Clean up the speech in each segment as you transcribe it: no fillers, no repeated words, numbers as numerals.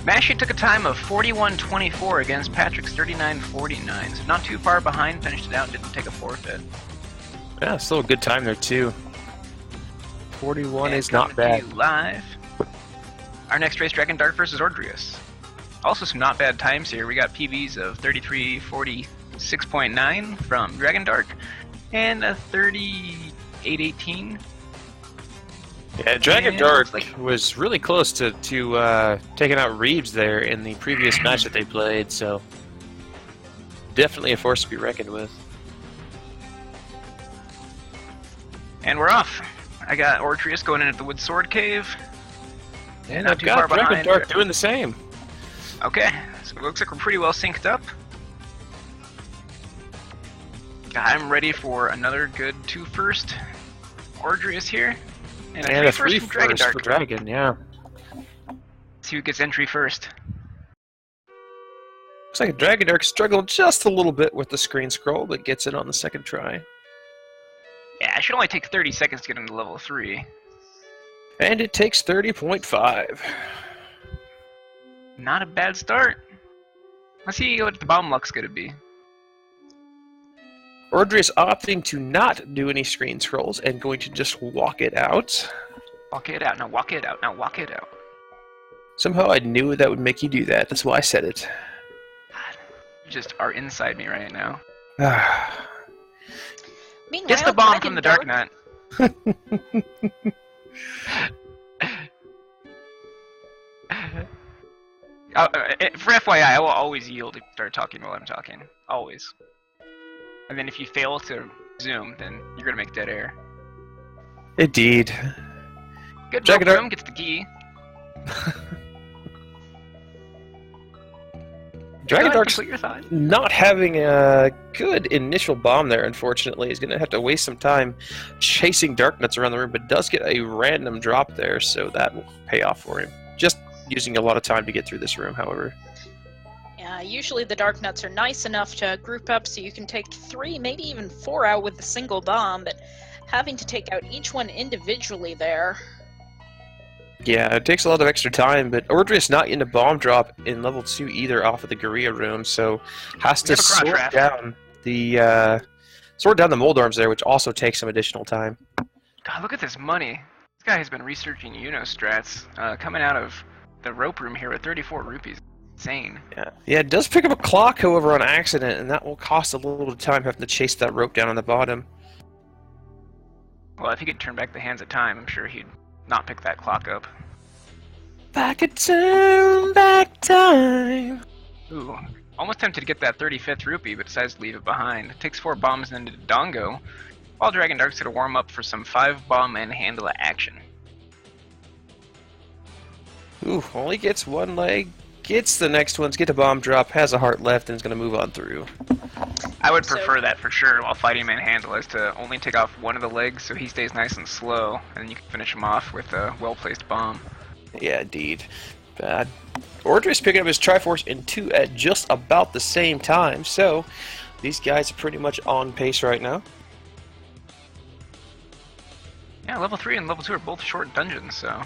Mashi took a time of 41.24 against Patrick's 39.49, so not too far behind, finished it out, didn't take a forfeit. Yeah, still a good time there, too. 41 and is not bad. Live. Our next race, Dragondarch versus Ordrius. Also some not bad times here. We got PBs of 33.46.9 from Dragondarch and a 38.18. Yeah, Dragondarch was really close to taking out Reeves there in the previous match that they played, so definitely a force to be reckoned with. And we're off. I got Ordrius going in at the Wood Sword Cave. And I've got Dragondarch doing the same. Okay, so it looks like we're pretty well synced up. I'm ready for another good 2 first Ordrius here. And a 3 first from Dragondarch. For Dragon, yeah. See who gets entry first. Looks like Dragondarch struggled just a little bit with the screen scroll, but gets it on the second try. Yeah, it should only take 30 seconds to get into level 3. And it takes 30.5. Not a bad start. Let's see what the bomb luck's gonna be. Ordrius opting to not do any screen scrolls and going to just walk it out. Walk it out, now walk it out, now walk it out. Somehow I knew that would make you do that. That's why I said it. God, you just are inside me right now. Meanwhile, Gets the bomb from the Dark Knight. For FYI, I will always yield if you start talking while I'm talking. Always. And then if you fail to zoom, then you're gonna make dead air. Indeed. Good rope room gets the key. Dragondarch's not having a good initial bomb there, unfortunately. He's going to have to waste some time chasing Darknuts around the room, but does get a random drop there, so that will pay off for him. Just using a lot of time to get through this room, however. Yeah, usually the Darknuts are nice enough to group up so you can take 3, maybe even 4 out with a single bomb, but having to take out each one individually there... Yeah, it takes a lot of extra time, but Ordrius not in a bomb drop in level 2 either off of the Gorilla room, so has to sort down the mold arms there, which also takes some additional time. God, look at this money. This guy has been researching strats, coming out of the rope room here with 34 rupees. Insane. Yeah, it does pick up a clock, however, on accident, and that will cost a little bit of time having to chase that rope down on the bottom. Well, if he could turn back the hands of time, I'm sure he'd not pick that clock up. Back a turn back time. Ooh, almost tempted to get that 35th rupee, but decides to leave it behind. It takes 4 bombs and then to Dongo, while Dragondarch's gonna warm up for some 5 bomb and handle action. Ooh, only gets 1 leg, gets the next ones, get a bomb drop, has a heart left, and is gonna move on through. I would prefer that for sure while fighting manhandle, is to only take off 1 of the legs so he stays nice and slow, and then you can finish him off with a well-placed bomb. Yeah, indeed. Bad. Ordrius picking up his Triforce in 2 at just about the same time, so these guys are pretty much on pace right now. Yeah, level 3 and level 2 are both short dungeons, so...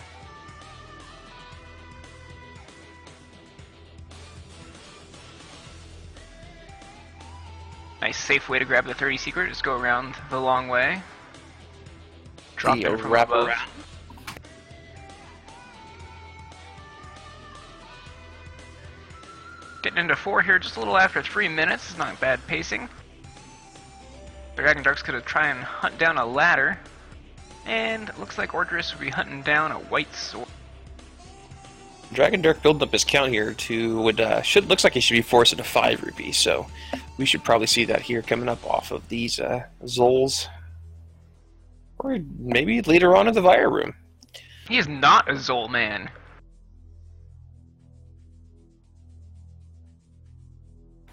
Nice safe way to grab the 30 secret, just go around the long way. Drop in from above. Getting into 4 here just a little after 3 minutes, it's not bad pacing. Dragondarch's gonna try and hunt down a ladder, and it looks like Ordrius will be hunting down a white sword. Dragondarch building up his count here to looks like he should be forced into 5 rupees, so we should probably see that here coming up off of these Zols. Or maybe later on in the Vire room. He is not a Zol man.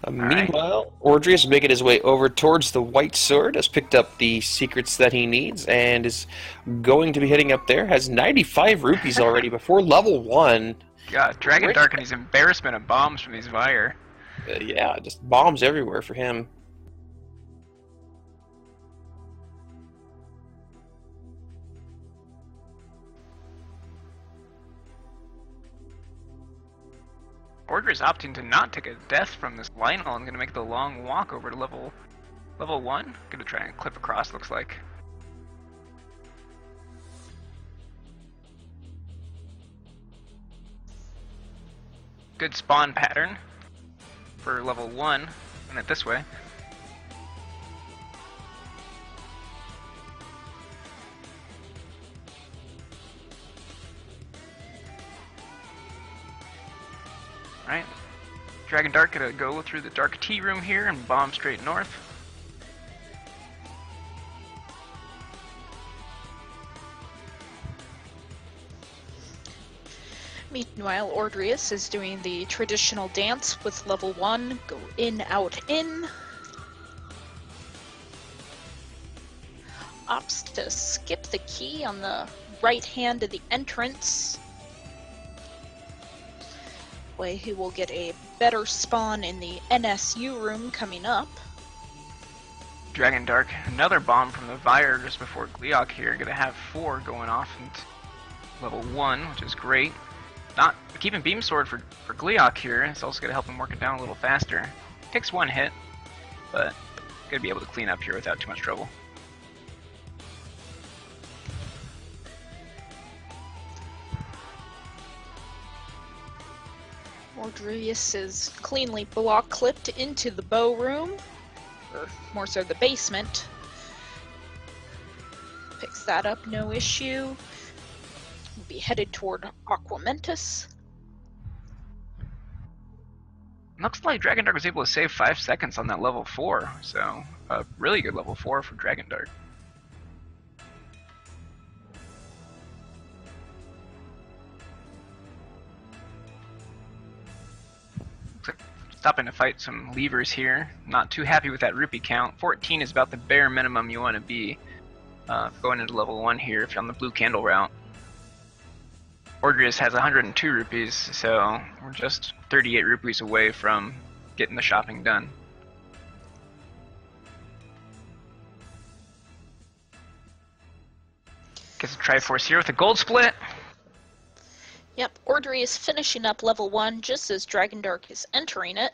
Meanwhile, Ordrius is making his way over towards the White Sword, has picked up the secrets that he needs, and is going to be heading up there. Has 95 rupees already before level 1. God, Dragondarch and his embarrassment of bombs from these Vire. Yeah, just bombs everywhere for him. Ordrius opting to not take a death from this Lionel and gonna make the long walk over to level 1. Gonna try and clip across, looks like. Good spawn pattern for level 1, and it this way. Alright, Dragondarch gonna go through the dark tea room here and bomb straight north. Meanwhile, Ordrius is doing the traditional dance with level 1, go in, out, in. Opts to skip the key on the right hand of the entrance. Way he will get a better spawn in the NSU room coming up. Dragondarch, another bomb from the Vire just before Gleeok here, gonna have 4 going off into level 1, which is great. Not keeping Beam Sword for Gleeok here. It's also going to help him work it down a little faster. Takes 1 hit, but going to be able to clean up here without too much trouble. Ordrius is cleanly block clipped into the bow room, or more so the basement. Picks that up, no issue. We'll be headed toward Aquamentus. Looks like Dragondarch was able to save 5 seconds on that level 4, so a really good level 4 for Dragondarch. Looks like stopping to fight some levers here. Not too happy with that rupee count. 14 is about the bare minimum you want to be going into level 1 here if you're on the blue candle route. Ordrius has 102 rupees, so we're just 38 rupees away from getting the shopping done. Gets a Triforce here with a gold split. Yep, Ordrius finishing up level 1 just as Dragondarch is entering it.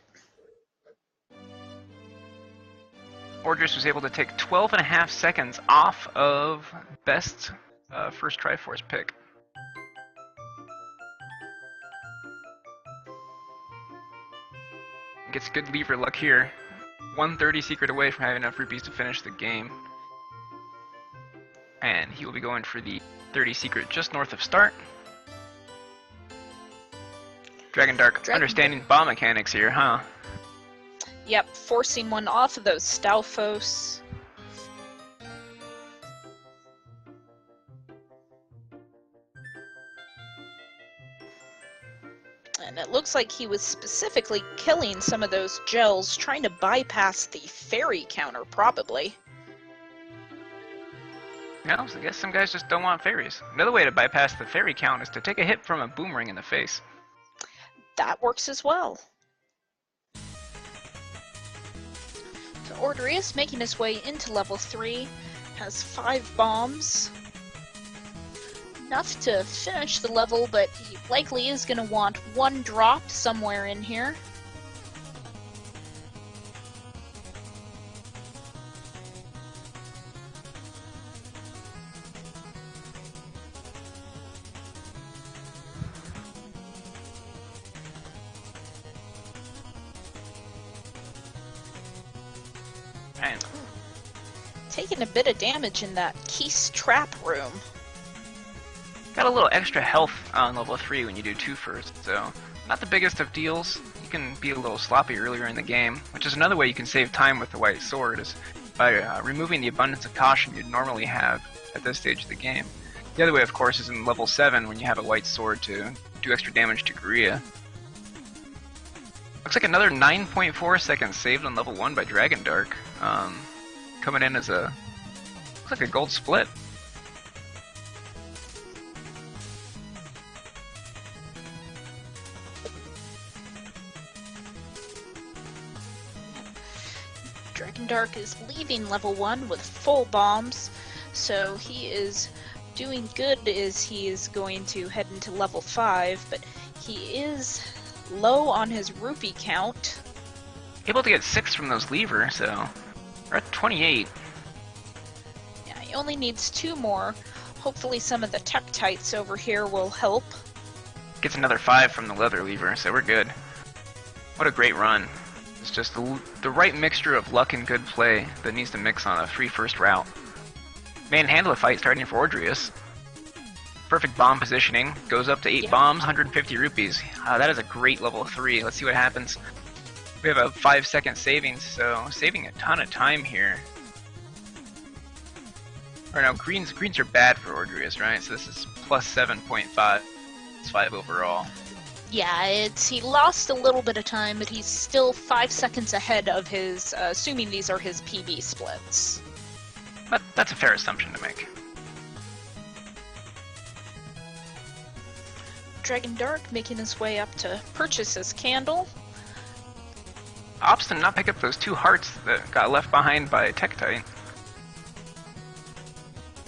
Ordrius was able to take 12.5 seconds off of best first Triforce pick. Gets good lever luck here. 130 secret away from having enough rupees to finish the game. And he will be going for the 30 secret just north of start. Dragondarch understanding bomb mechanics here, huh? Yep, forcing one off of those Stalfos. And it looks like he was specifically killing some of those gels, trying to bypass the fairy counter, probably. No, so I guess some guys just don't want fairies. Another way to bypass the fairy count is to take a hit from a boomerang in the face. That works as well. So Ordrius making his way into level 3, has 5 bombs. Enough to finish the level, but he likely is going to want 1 drop somewhere in here. Man. Taking a bit of damage in that Keese trap room. Got a little extra health on level 3 when you do 2 first, so not the biggest of deals. You can be a little sloppy earlier in the game, which is another way you can save time with the white sword, is by removing the abundance of caution you'd normally have at this stage of the game. The other way, of course, is in level 7 when you have a white sword to do extra damage to Korea. Looks like another 9.4 seconds saved on level 1 by Dragondarch. Coming in as a, looks like a gold split. Dragondarch is leaving level 1 with full bombs, so he is doing good as he is going to head into level 5, but he is low on his rupee count. Able to get 6 from those levers, so we're at 28. Yeah, he only needs 2 more. Hopefully some of the Tektites over here will help. Gets another 5 from the leather lever, so we're good. What a great run. It's just the right mixture of luck and good play that needs to mix on a free first route. Manhandle a fight starting for Ordrius. Perfect bomb positioning. Goes up to 8 bombs, 150 rupees. That is a great level 3. Let's see what happens. We have a 5-second savings, so saving a ton of time here. Or no, greens are bad for Ordrius, right? So this is plus 7.5. It's 5 overall. Yeah, he lost a little bit of time, but he's still 5 seconds ahead of his, assuming these are his PB splits. But that's a fair assumption to make. Dragondarch making his way up to purchase his candle. Opts did not pick up those 2 hearts that got left behind by Tektite.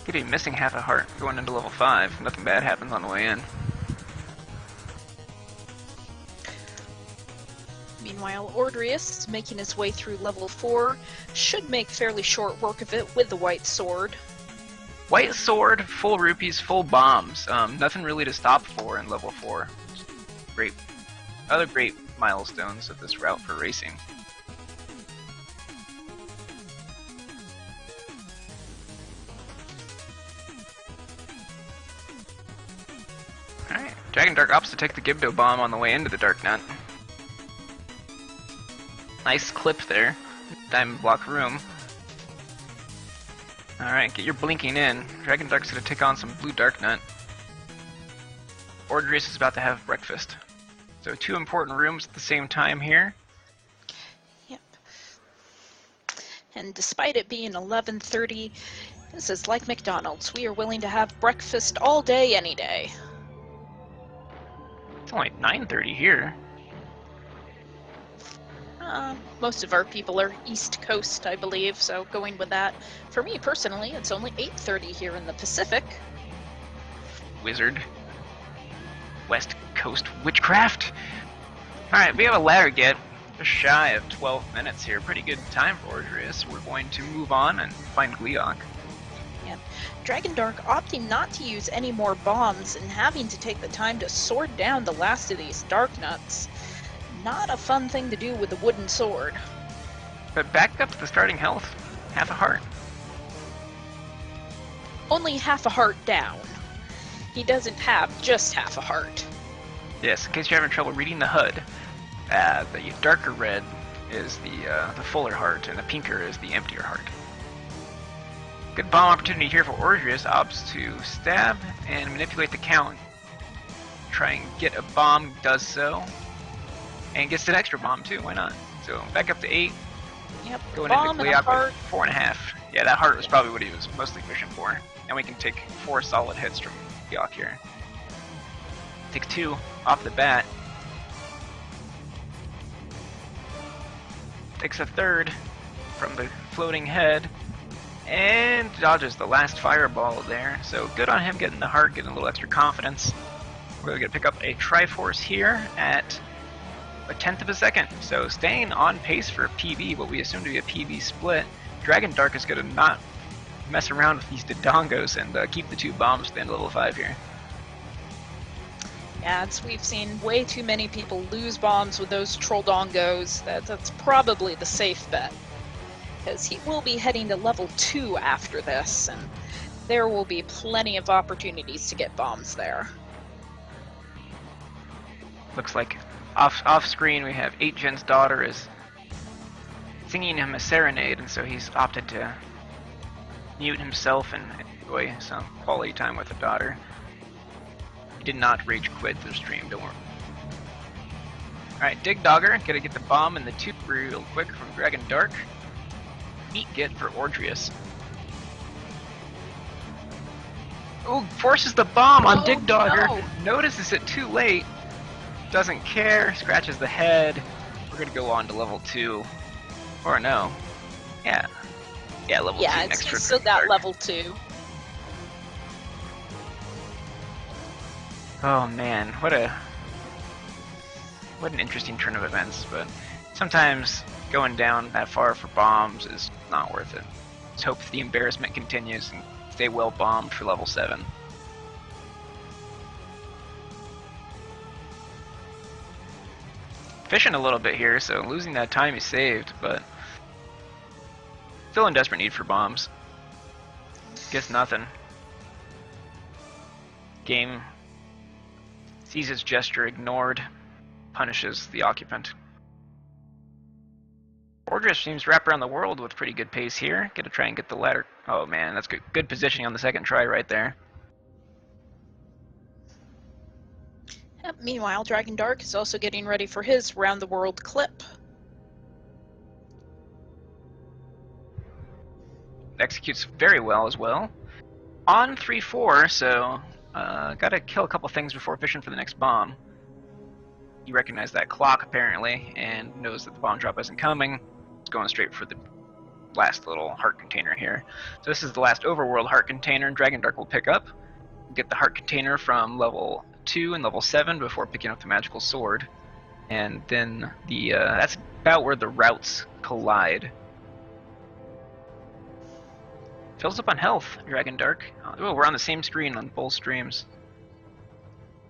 Could be missing half a heart going into level 5. Nothing bad happens on the way in. Meanwhile, Ordrius is making his way through level 4. Should make fairly short work of it with the white sword. White sword, full rupees, full bombs. Nothing really to stop for in level 4. Great. Other great milestones of this route for racing. Alright, Dragondarch opts to take the Gibdo bomb on the way into the Dark Nut. Nice clip there. Diamond block room. Alright, get your blinking in. Dragondarch's gonna take on some blue Dark Nut. Ordrius is about to have breakfast. So 2 important rooms at the same time here. Yep. And despite it being 11:30, this is like McDonald's. We are willing to have breakfast all day, any day. It's only 9:30 here. Most of our people are East Coast, I believe, so going with that. For me personally, it's only 8:30 here in the Pacific. Wizard. West Coast witchcraft. Alright, we have a ladder get. Just shy of 12 minutes here. Pretty good time for Ordrius. We're going to move on and find Gleeok. Yep. Dragondarch opting not to use any more bombs and having to take the time to sword down the last of these Dark Nuts. Not a fun thing to do with a wooden sword. But back up to the starting health. Half a heart. Only half a heart down. He doesn't have just half a heart. Yes, in case you're having trouble reading the HUD, the darker red is the fuller heart, and the pinker is the emptier heart. Good bomb opportunity here for Ordrius. Opts to stab and manipulate the count. Try and get a bomb, does so. And gets an extra bomb too, why not? So back up to 8. Yep, going bomb into and a Gleeok heart. with 4.5. Yeah, that heart was probably what he was mostly fishing for. And we can take 4 solid hits from Gleeok here. Take 2 off the bat. Takes a 3rd from the floating head. And dodges the last fireball there. So good on him getting the heart, getting a little extra confidence. We're going to pick up a Triforce here at 1/10 of a second. So staying on pace for a PB, what we assume to be a PB split. Dragondarch is going to not mess around with these Dodongos and keep the 2 bombs to the end of level 5 here. Yeah, we've seen way too many people lose bombs with those Trolldongos. That's probably the safe bet. Because he will be heading to level 2 after this, and there will be plenty of opportunities to get bombs there. Looks like off screen we have 8gen's daughter is singing him a serenade, and so he's opted to mute himself and enjoy some quality time with the daughter. He did not rage quit the stream, don't worry. Alright, Dig Dogger, gotta get the bomb in the 2 real quick from Dragondarch. Neat get for Ordrius. Oh, forces the bomb on Dig Dogger. No. Notices it too late. Doesn't care, scratches the head. We're gonna go on to level 2. Or no. Yeah, level 2 Yeah, next it's trip. still got level 2. Oh man, what a what an interesting turn of events, but sometimes going down that far for bombs is not worth it. Let's hope the embarrassment continues and stay well bombed for level 7. Fishing a little bit here, so losing that time he saved, but still in desperate need for bombs. Guess nothing. Game sees his gesture ignored, punishes the occupant. Ordrius seems to wrap around the world with pretty good pace here. Gonna try and get the ladder. Oh man, that's good. Good positioning on the second try right there. Yep, meanwhile, Dragondarch is also getting ready for his round-the-world clip. Executes very well as well. On 3-4, so gotta kill a couple things before fishing for the next bomb. He recognized that clock apparently and knows that the bomb drop isn't coming. It's going straight for the last little heart container here. So this is the last overworld heart container Dragondarch will pick up. Get the heart container from level 2 and level 7 before picking up the magical sword. And then the that's about where the routes collide. Fills up on health, Dragondarch. Oh, we're on the same screen on both streams.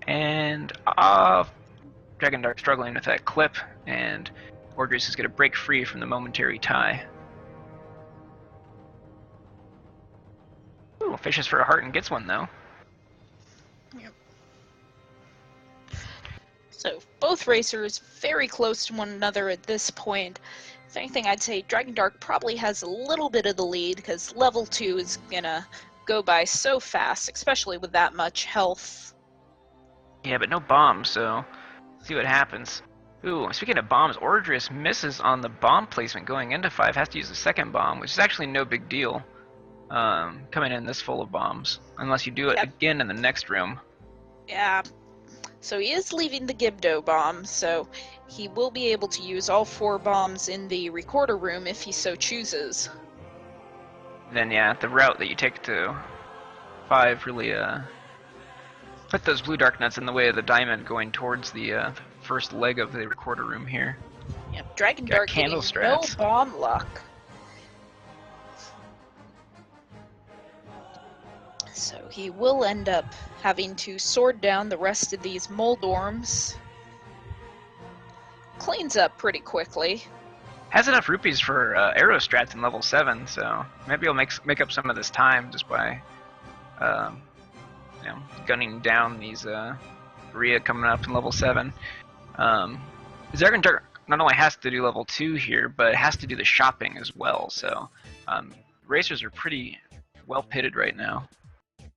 And Dragondarch struggling with that clip, and Ordrius is going to break free from the momentary tie. Ooh, fishes for a heart and gets one though. Yep. So both racers very close to one another at this point. If anything, I'd say Dragondarch probably has a little bit of the lead because level 2 is gonna go by so fast, especially with that much health. Yeah, but no bombs, so see what happens. Ooh, speaking of bombs, Ordrius misses on the bomb placement going into 5, has to use the second bomb, which is actually no big deal. Coming in this full of bombs, unless you do it again in the next room. Yeah. So he is leaving the Gibdo bomb, so he will be able to use all 4 bombs in the recorder room if he so chooses. Then yeah, the route that you take to 5 really put those blue dark nuts in the way of the diamond going towards the first leg of the recorder room here. Yep, Dragondarch getting no bomb luck. So he will end up having to sword down the rest of these Moldorms. Cleans up pretty quickly. Has enough rupees for arrow strats in level 7, so maybe he'll make up some of this time just by you know, gunning down these Rhea coming up in level 7. Dragondarch not only has to do level 2 here, but it has to do the shopping as well, so racers are pretty well pitted right now.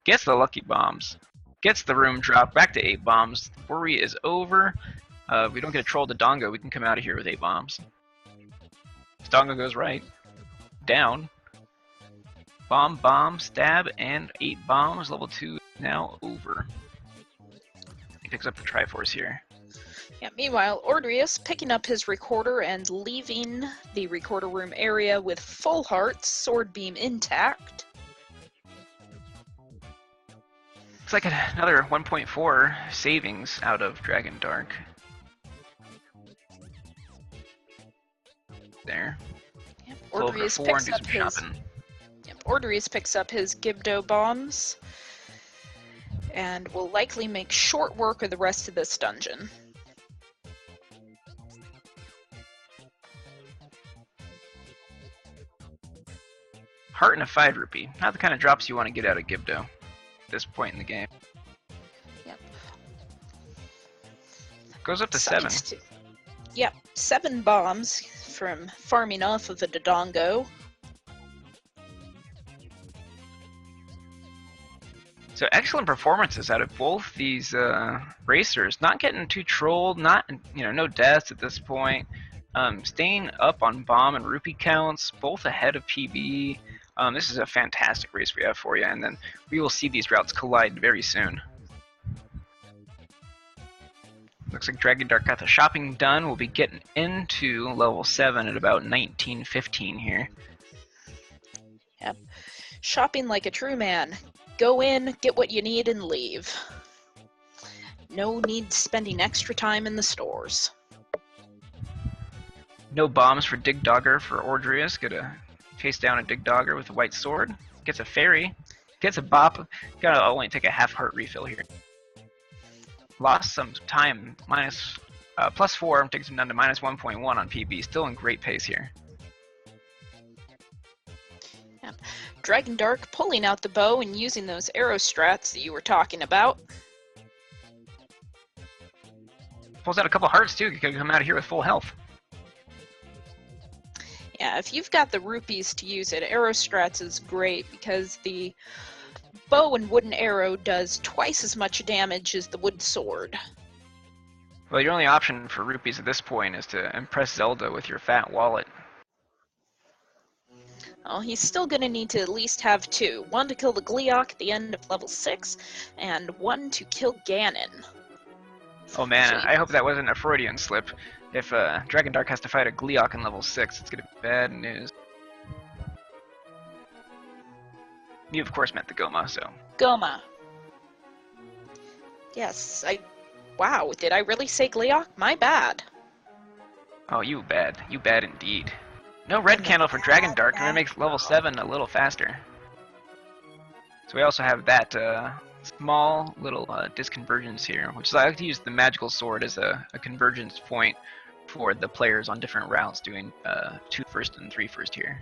Gets the lucky bombs. Gets the room drop. Back to 8 bombs. Worry is over. If we don't get a troll to Dongo, we can come out of here with 8 bombs. If Dongo goes right. Down. Bomb, bomb, stab, and 8 bombs. Level 2 now over. He picks up the Triforce here. Yeah, meanwhile, Ordrius picking up his recorder and leaving the recorder room area with full hearts, sword beam intact. Looks like another 1.4 savings out of Dragondarch. There. Yep, Ordrius picks up his. Yep, Ordrius picks up his Gibdo bombs, and will likely make short work of the rest of this dungeon. Heart and a 5 rupee. Not the kind of drops you want to get out of Gibdo at this point in the game. Yep. Goes up to 7. Yep, 7 bombs from farming off of the Dodongo. So excellent performances out of both these racers. Not getting too trolled, not no deaths at this point. Staying up on bomb and rupee counts, both ahead of PB. This is a fantastic race we have for you, and then we will see these routes collide very soon. Looks like Dragondarch got the shopping done. We'll be getting into level 7 at about 19:15 here. Yep. Shopping like a true man. Go in, get what you need, and leave. No need spending extra time in the stores. No bombs for Dig Dogger for Ordrius. Gonna chase down a Dig Dogger with a white sword. Gets a fairy. Gets a bop. Gotta only take a half heart refill here. Lost some time. +4 takes him down to -1.1 on PB. Still in great pace here. Yep. Dragondarch pulling out the bow and using those arrow strats that you were talking about. Pulls out a couple hearts too. You could come out of here with full health. Yeah, if you've got the rupees to use it, arrow strats is great because the bow and wooden arrow does twice as much damage as the wood sword. Well, your only option for rupees at this point is to impress Zelda with your fat wallet. Well, he's still going to need to at least have 2. 1 to kill the Gleeok at the end of level 6, and 1 to kill Ganon. Oh man, I hope that wasn't a Freudian slip. If Dragondarch has to fight a Gleeok in level 6, it's gonna be bad news. You of course meant the Goma, so. Goma. Yes, wow, did I really say Gleeok? My bad. Oh, you bad. You bad indeed. No red candle for Dragondarch, and that makes level 7 a little faster. So we also have that small little disconvergence here, which is I like to use the magical sword as a convergence point for the players on different routes doing 2 first and 3 first here.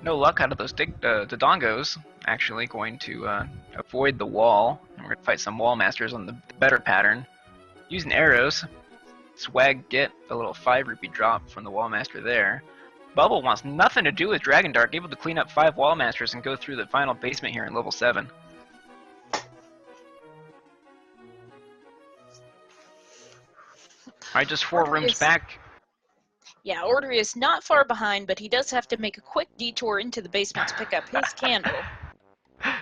No luck out of those the dongos. Actually going to avoid the wall. And we're going to fight some wall masters on the better pattern. Using arrows. Swag get a little 5 rupee drop from the wall master there. Bubble wants nothing to do with Dragondarch, able to clean up 5 wall masters and go through the final basement here in level 7. Alright, just 4 rooms back. Yeah, Ordrius is not far behind, but he does have to make a quick detour into the basement to pick up his candle.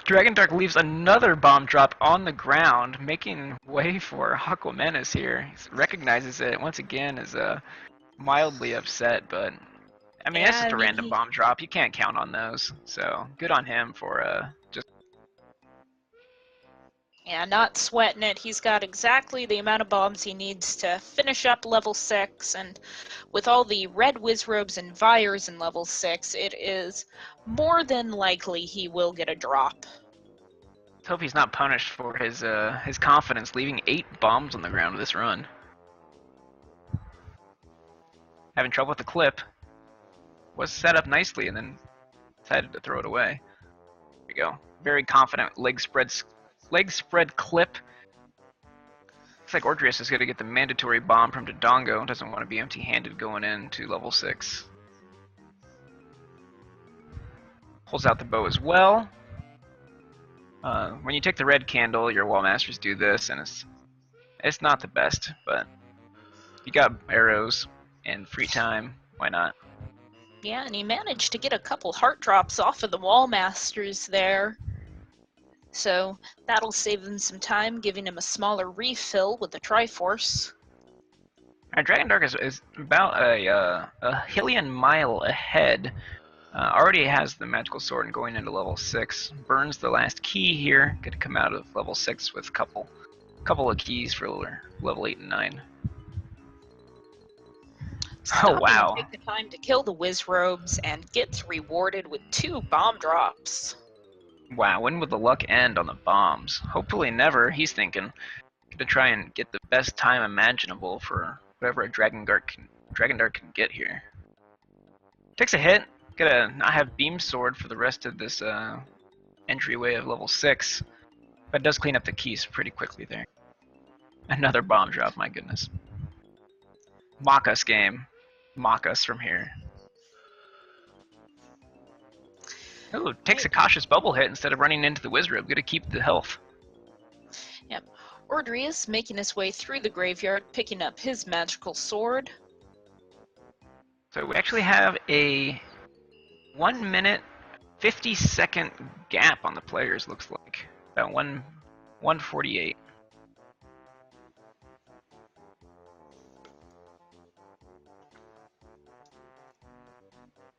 Dragondarch leaves another bomb drop on the ground, making way for Aquamenus here. He recognizes it once again as mildly upset, but I mean, it's just a random bomb drop. You can't count on those, so good on him for just... Yeah, not sweating it. He's got exactly the amount of bombs he needs to finish up level 6, and with all the red Wizrobes and Vires in level 6, it is more than likely he will get a drop. Let's hope he's not punished for his confidence, leaving 8 bombs on the ground this run. Having trouble with the clip. Was set up nicely and then decided to throw it away. There we go. Very confident leg spread clip. Looks like Ordrius is going to get the mandatory bomb from Dodongo. Doesn't want to be empty-handed going into level 6. Pulls out the bow as well. When you take the red candle, your wall masters do this, and it's not the best, but you got arrows and free time. Why not? Yeah, and he managed to get a couple heart drops off of the wall masters there. So that'll save him some time, giving him a smaller refill with the Triforce. Dragondarch is about a Hylian mile ahead. Already has the magical sword and going into level 6. Burns the last key here. Gonna come out of level 6 with a couple of keys for level 8 and 9. Oh wow! Take the time to kill the Wizrobes and gets rewarded with 2 bomb drops. Wow, when would the luck end on the bombs? Hopefully never, he's thinking. Gonna try and get the best time imaginable for whatever a Dragondarch can get here. Takes a hit. Gonna not have Beam Sword for the rest of this entryway of level 6. But does clean up the keys pretty quickly there. Another bomb drop, my goodness. Mock us game. Mock us from here. Ooh, takes a cautious bubble hit instead of running into the Wizrobe. Gonna keep the health. Yep. Ordrius making his way through the graveyard, picking up his magical sword. So we actually have a 1 minute 50-second gap on the players, looks like. About 1:48.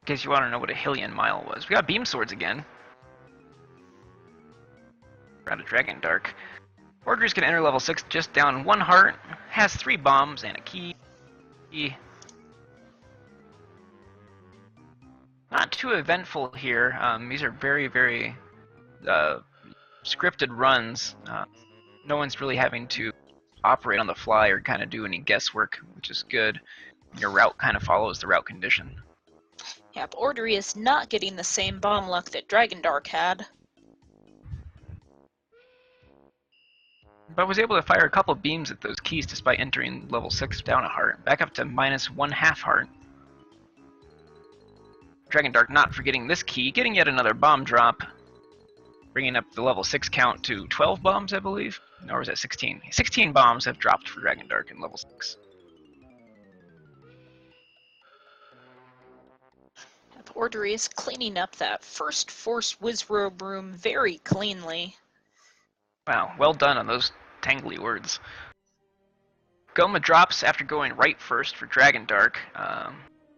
In case you want to know what a Hylian mile was. We got beam swords again. out of Dragondarch. Ordrius can enter level 6 just down 1 heart, has 3 bombs and a key. Not too eventful here. These are very, very scripted runs. No one's really having to operate on the fly or kind of do any guesswork, which is good. Your route kind of follows the route condition. Yep, Ordrius not getting the same bomb luck that Dragondarch had. But was able to fire a couple beams at those keys despite entering level 6 down a heart, back up to minus 1/2 heart. Dragondarch not forgetting this key, getting yet another bomb drop, bringing up the level 6 count to 12 bombs, I believe. Or was that 16? 16 bombs have dropped for Dragondarch in level 6. Ordrius cleaning up that first Force Wizrobe room very cleanly. Wow, well done on those tangly words. Goma drops after going right first for Dragondarch.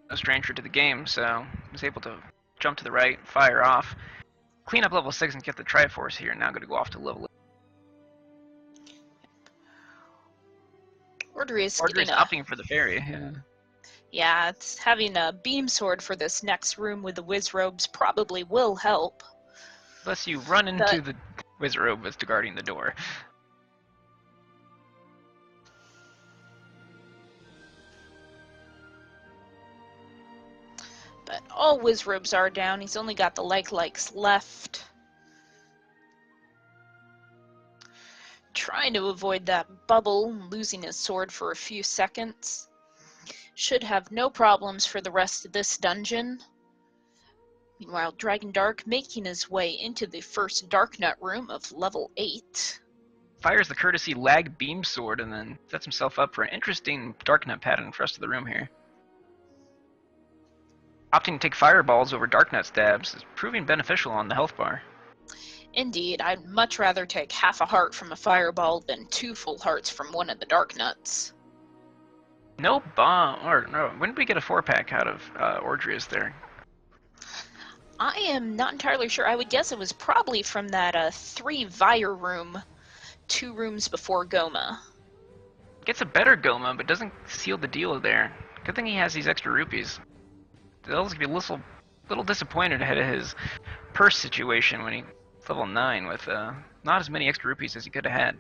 No stranger to the game, so was able to jump to the right, fire off, clean up level 6 and get the Triforce here. Now going to go off to level 8. Ordrius opting for the fairy. Yeah, it's having a beam sword for this next room with the Wizrobes probably will help. Unless you run into the Wizrobe that's guarding the door. But all Wizrobes are down. He's only got the likes left. Trying to avoid that bubble, losing his sword for a few seconds. Should have no problems for the rest of this dungeon. Meanwhile, Dragondarch making his way into the first Darknut room of level 8. Fires the courtesy lag beam sword and then sets himself up for an interesting Darknut pattern for the rest of the room here. Opting to take fireballs over Darknut stabs is proving beneficial on the health bar. Indeed, I'd much rather take half a heart from a fireball than 2 full hearts from one of the Darknuts. No bomb, or no, when did we get a 4-pack out of Ordrius there? I am not entirely sure. I would guess it was probably from that 3 Vire room, 2 rooms before Goma. Gets a better Goma, but doesn't seal the deal there. Good thing he has these extra rupees. Zelda's gonna be a little disappointed ahead of his purse situation when he's level 9 with not as many extra rupees as he could have had.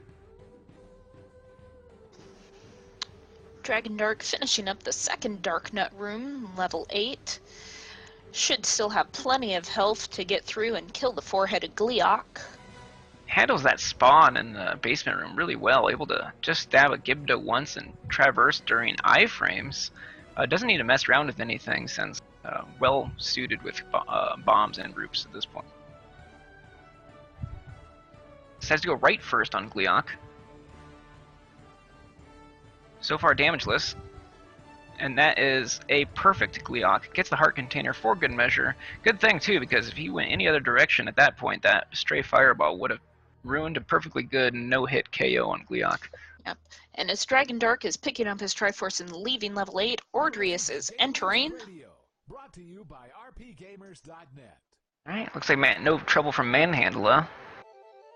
Dragondarch finishing up the second Darknut room, level 8. Should still have plenty of health to get through and kill the 4-headed Gleeok. Handles that spawn in the basement room really well, able to just stab a Gibdo once and traverse during iframes. Doesn't need to mess around with anything since well suited with bombs and groups at this point. Decides to go right first on Gleeok. So far damageless, and that is a perfect Gleeok. Gets the heart container for good measure. Good thing too, because if he went any other direction at that point, that stray fireball would have ruined a perfectly good no-hit KO on Gleeok. Yep. And as Dragondarch is picking up his Triforce and leaving level 8, Ordrius is entering. Brought to you by rpgamers.net. Alright, looks like no trouble from Manhandla.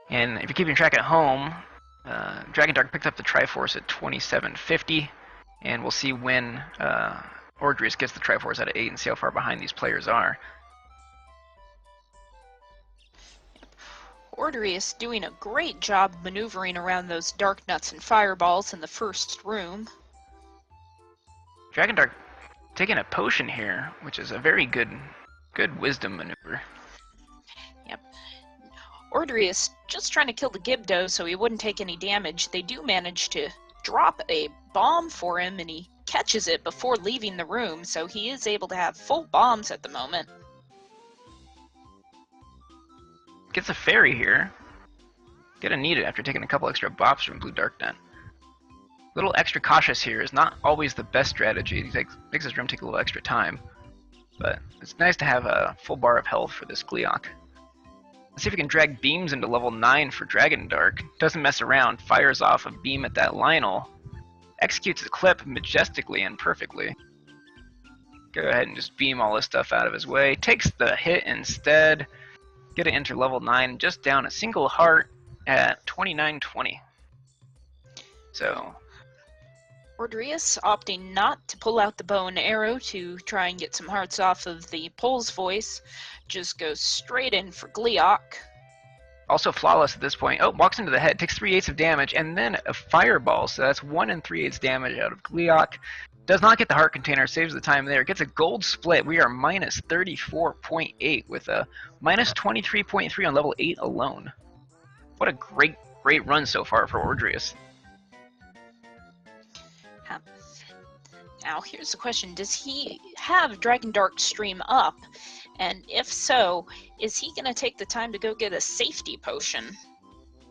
And if you're keeping track at home, Dragondarch picked up the Triforce at 2750, and we'll see when Ordrius gets the Triforce out of 8 and see how far behind these players are. Ordrius doing a great job maneuvering around those Darknuts and fireballs in the first room. Dragondarch taking a potion here, which is a very good wisdom maneuver. Yep. Ordrius just trying to kill the Gibdo so he wouldn't take any damage. They do manage to drop a bomb for him, and he catches it before leaving the room, so he is able to have full bombs at the moment. Gets a fairy here. Gonna need it after taking a couple extra bops from Blue Darknet. Little extra cautious here is not always the best strategy. He makes his room take a little extra time, but it's nice to have a full bar of health for this Gleeok. Let's see if we can drag beams into level 9 for Dragondarch. Doesn't mess around, fires off a beam at that Lionel. Executes the clip majestically and perfectly. Go ahead and just beam all this stuff out of his way. Takes the hit instead. Get it into level 9, just down a single heart. at 2920. So Ordrius opting not to pull out the bow and arrow to try and get some hearts off of the Pole's voice, just goes straight in for Gleeok. also flawless at this point. Oh, walks into the head, takes 3/8 of damage, and then a fireball. So that's 1 3/8 damage out of Gleeok. Does not get the heart container, saves the time there. Gets a gold split. We are minus 34.8 with a minus 23.3 on level 8 alone. What a great run so far for Ordrius. Now, here's the question. Does he have Dragondarch stream up? And if so, is he going to take the time to go get a safety potion?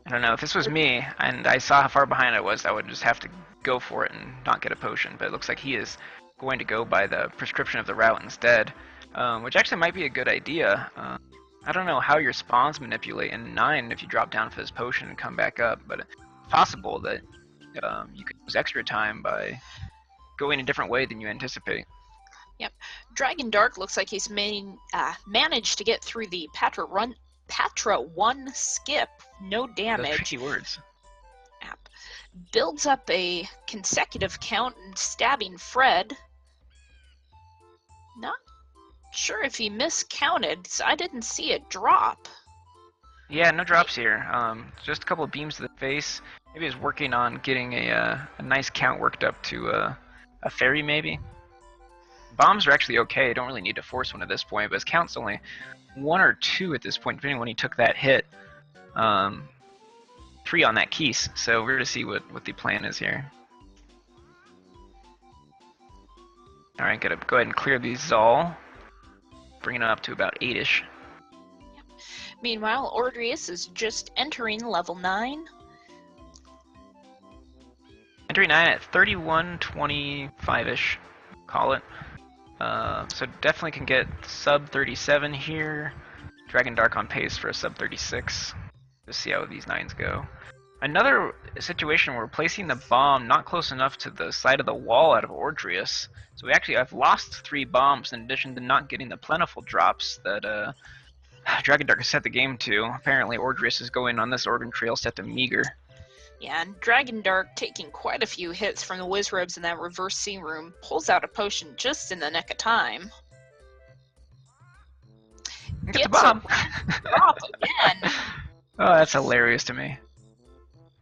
I don't know. If this was me and I saw how far behind I was, I would just have to go for it and not get a potion. But it looks like he is going to go by the prescription of the route instead, which actually might be a good idea. I don't know how your spawns manipulate in 9 if you drop down for this potion and come back up, but it's possible that you could use extra time by going a different way than you anticipate. Yep. Dragondarch looks like he's managed to get through the Patra 1 skip. No damage. Those tricky words. Yep. Builds up a consecutive count and stabbing Fred. Not sure if he miscounted, so I didn't see it drop. Yeah, no drops here. Just a couple of beams to the face. Maybe he's working on getting a nice count worked up to a fairy, maybe. Bombs are actually okay. Don't really need to force one at this point, but his count's only 1 or 2 at this point, depending on when he took that hit. 3 on that Keese, so we're going to see what the plan is here. Alright, gotta go ahead and clear these Zal. Bringing it up to about 8-ish. Yep. Meanwhile, Ordrius is just entering level 9. Entering 9 at 3125-ish, call it. So definitely can get sub 37 here. Dragondarch on pace for a sub 36. Just see how these 9s go. Another situation where we're placing the bomb not close enough to the side of the wall out of Ordrius. So I've lost 3 bombs in addition to not getting the plentiful drops that Dragondarch has set the game to. Apparently Ordrius is going on this Organ Trail set to meager. Yeah, and Dragondarch, taking quite a few hits from the Wizrobes in that reverse sea room, pulls out a potion just in the nick of time. Get the bomb! Drop again! Oh, that's hilarious to me.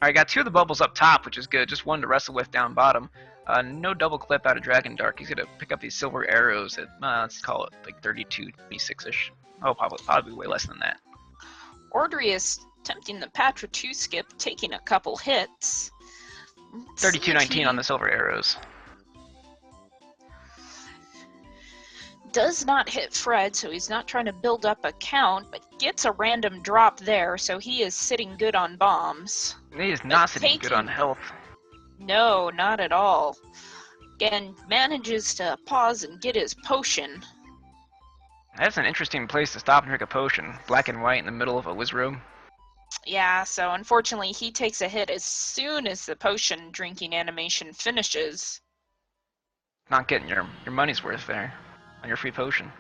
Alright, got 2 of the bubbles up top, which is good. Just 1 to wrestle with down bottom. No double clip out of Dragondarch. He's going to pick up these silver arrows at, let's call it like 32, 26-ish. Oh, probably way less than that. Ordrius attempting the Patra 2 skip, taking a couple hits. 32-19 on the silver arrows. Does not hit Fred, so he's not trying to build up a count, but gets a random drop there, so he is sitting good on bombs. He is not sitting good on health. No, not at all. Again, manages to pause and get his potion. That's an interesting place to stop and drink a potion. Black and white in the middle of a Wizrobe. Yeah, so unfortunately he takes a hit as soon as the potion drinking animation finishes. Not getting your money's worth there on your free potion.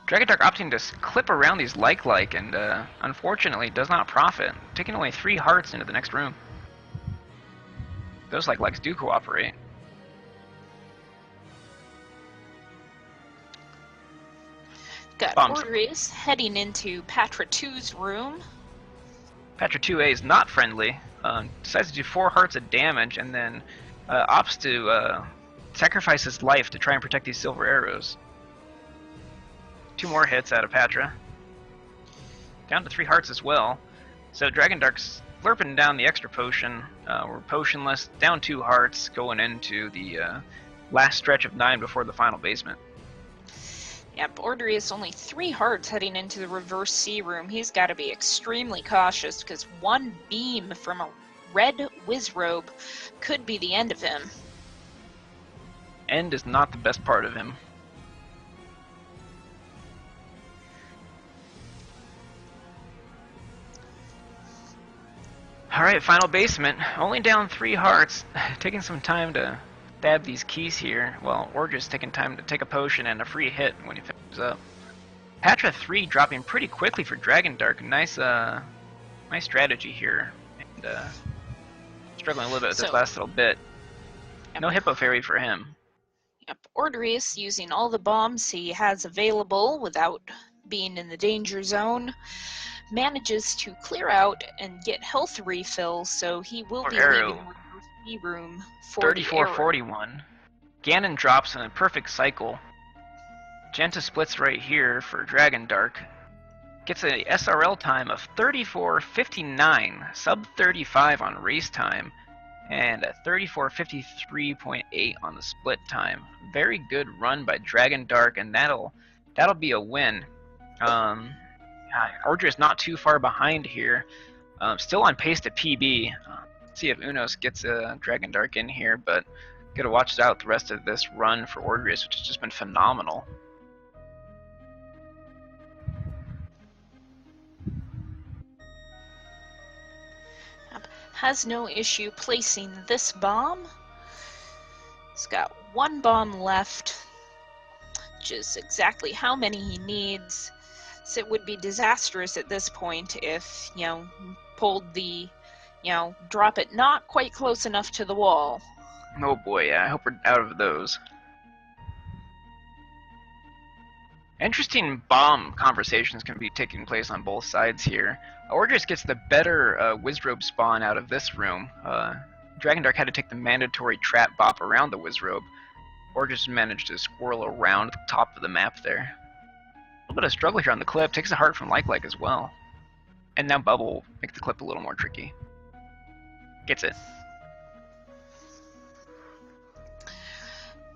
Dragondarch opting to clip around these like and unfortunately does not profit, taking only 3 hearts into the next room. Those likes do cooperate. Got Ordrius heading into Patra 2's room. Patra 2A is not friendly. Decides to do 4 hearts of damage and then opts to sacrifice his life to try and protect these silver arrows. 2 more hits out of Patra. Down to 3 hearts as well. So Dragondarch's slurping down the extra potion. We're potionless, down 2 hearts, going into the last stretch of 9 before the final basement. Yep, Ordrius only 3 hearts heading into the reverse sea room. He's got to be extremely cautious because 1 beam from a red Wizrobe could be the end of him. End is not the best part of him. Alright, final basement. Only down 3 hearts. Taking some time to stab these keys here. Well, Ordrius taking time to take a potion and a free hit when he finishes up. Patra 3 dropping pretty quickly for Dragondarch. Nice strategy here. And struggling a little bit with this last little bit. Yep. No Hippo Fairy for him. Yep, Ordrius using all the bombs he has available without being in the danger zone, manages to clear out and get health refills, so he will be leaving the room for 34-41. Ganon drops in a perfect cycle. Genta splits right here for Dragondarch. Gets a SRL time of 34:59, sub 35 on race time, and a 34:53.8 on the split time. Very good run by Dragondarch, and that'll be a win. Ordrius not too far behind here. Still on pace to PB. See if Unos gets a Dragondarch in here, but gotta watch out the rest of this run for Ordrius, which has just been phenomenal. Has no issue placing this bomb. He's got one bomb left, which is exactly how many he needs. So it would be disastrous at this point if, pulled the, drop it not quite close enough to the wall. Oh boy, yeah, I hope we're out of those. Interesting bomb conversations can be taking place on both sides here. Ordrius gets the better Wizrobe spawn out of this room. Dragondarch had to take the mandatory trap bop around the Wizrobe. Ordrius managed to squirrel around the top of the map there. A little bit of struggle here on the clip. Takes a heart from Like as well. And now Bubble will make the clip a little more tricky. Gets it.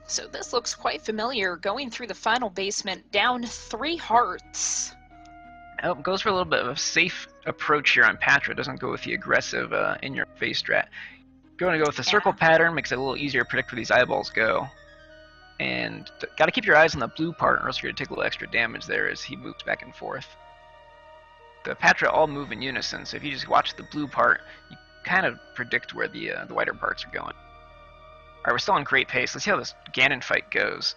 So this looks quite familiar, going through the final basement, down 3 hearts. Oh, goes for a little bit of a safe approach here on Patra. Doesn't go with the aggressive in-your-face strat. Going to go with the circle pattern, makes it a little easier to predict where these eyeballs go. And got to keep your eyes on the blue part, or else you're going to take a little extra damage there as he moves back and forth. The Patra all move in unison, so if you just watch the blue part, you kind of predict where the whiter parts are going. Alright, we're still on great pace. Let's see how this Ganon fight goes.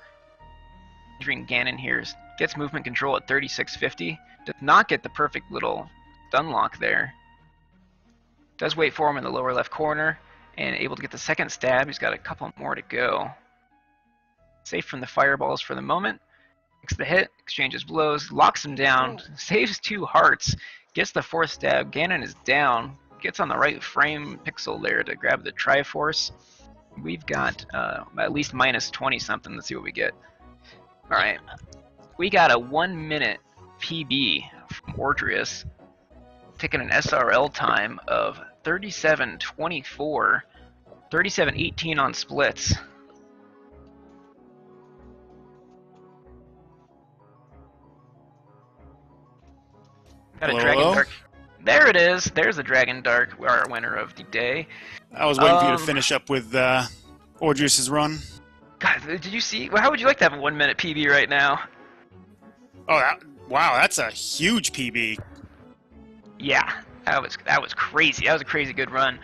Entering Ganon here gets movement control at 3650. Does not get the perfect little stun lock there. Does wait for him in the lower left corner, and able to get the second stab. He's got a couple more to go. Safe from the fireballs for the moment. Makes the hit, exchanges blows, locks him down, saves 2 hearts, gets the 4th stab. Ganon is down, gets on the right frame pixel there to grab the Triforce. We've got at least minus 20 something. Let's see what we get. Alright. We got a 1 minute PB from Ordrius, taking an SRL time of 37:24, 37:18 on splits. Got a Dragondarch. There it is. There's the Dragondarch, our winner of the day. I was waiting for you to finish up with Ordrius' run. God, did you see? Well, how would you like to have a 1 minute PB right now? Oh, wow, that's a huge PB. Yeah, that was crazy. That was a crazy good run.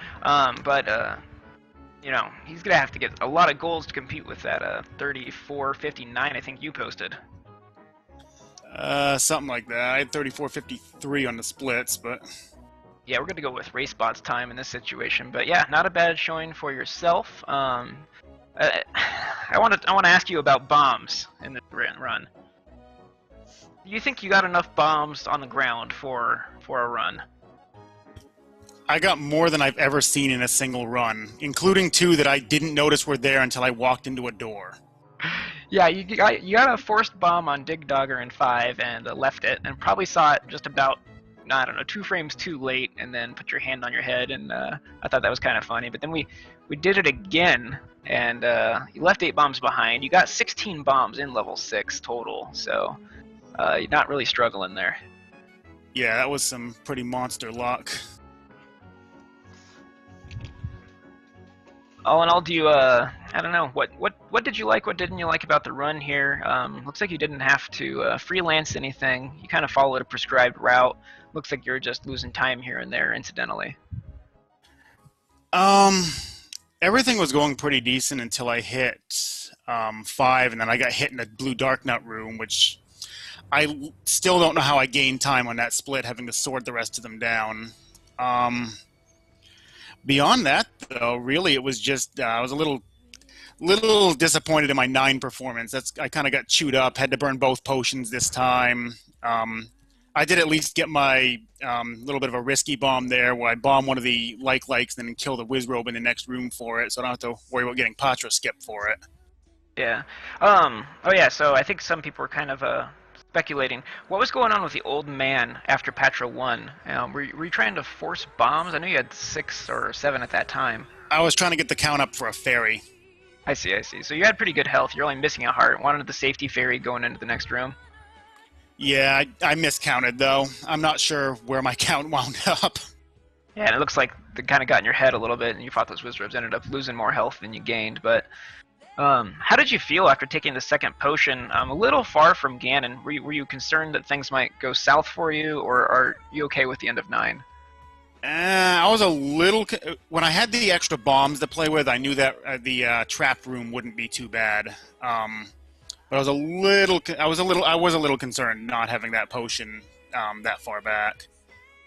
He's gonna have to get a lot of goals to compete with that 34:59 I think you posted. Something like that. I had 34:53 on the splits, but yeah, we're gonna go with RaceBot's time in this situation. But yeah, not a bad showing for yourself. I want to ask you about bombs in this run. Do you think you got enough bombs on the ground for a run? I got more than I've ever seen in a single run, including 2 that I didn't notice were there until I walked into a door. Yeah, you got a forced bomb on Dig Dogger in 5 and left it, and probably saw it just about, I don't know, 2 frames too late, and then put your hand on your head, and I thought that was kind of funny. But then we did it again, and you left 8 bombs behind. You got 16 bombs in level 6 total, so you're not really struggling there. Yeah, that was some pretty monster luck. All in all, do you, I don't know, what did you like, what didn't you like about the run here? Looks like you didn't have to freelance anything. You kind of followed a prescribed route. Looks like you're just losing time here and there, incidentally. Everything was going pretty decent until I hit 5, and then I got hit in the blue dark nut room, which still don't know how I gained time on that split, having to sword the rest of them down. Beyond that, though, really, it was just I was a little disappointed in my 9 performance. I kind of got chewed up. Had to burn both potions this time. I did at least get my little bit of a risky bomb there, where I bomb one of the likes, and then kill the Wizrobe in the next room for it, so I don't have to worry about getting Patra skipped for it. Yeah. Oh yeah. So I think some people were kind of speculating what was going on with the old man after Patra 1. Were you trying to force bombs? I know you had 6 or 7 at that time. I was trying to get the count up for a fairy. I see. So you had pretty good health. You're only missing a heart. Wanted the safety fairy going into the next room. Yeah, I miscounted, though. I'm not sure where my count wound up. Yeah, and it looks like they kind of got in your head a little bit, and you fought those Wizrobes, ended up losing more health than you gained. But how did you feel after taking the second potion? A little far from Ganon. Were you concerned that things might go south for you, or are you okay with the end of 9? I was a little... When I had the extra bombs to play with, I knew that the trap room wouldn't be too bad. But I was a little concerned not having that potion that far back.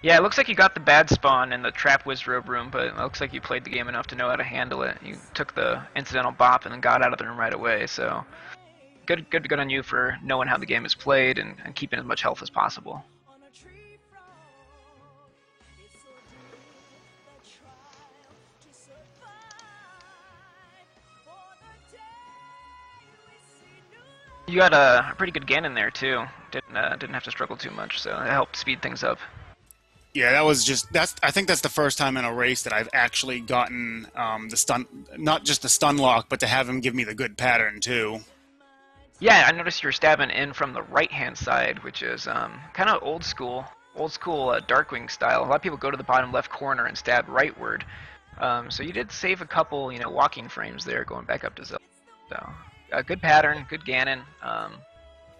Yeah, it looks like you got the bad spawn in the trap Wizrobe room, but it looks like you played the game enough to know how to handle it. You took the incidental bop and then got out of the room right away, so good on you for knowing how the game is played and keeping as much health as possible. You got a pretty good Ganon there too. Didn't have to struggle too much, so it helped speed things up. Yeah, I think that's the first time in a race that I've actually gotten the stun, not just the stun lock, but to have him give me the good pattern too. Yeah, I noticed you're stabbing in from the right-hand side, which is kind of old school Darkwing style. A lot of people go to the bottom left corner and stab rightward. So you did save a couple, walking frames there, going back up to Zelda. So. Good pattern, good Ganon.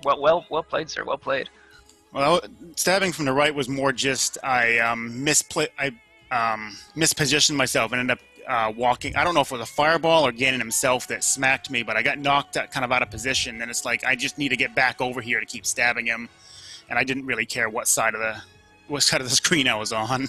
Well played, sir. Well played. Well, stabbing from the right was more just I mispositioned myself and ended up walking. I don't know if it was a fireball or Ganon himself that smacked me, but I got knocked kind of out of position, and it's like I just need to get back over here to keep stabbing him, and I didn't really care what side of the screen I was on.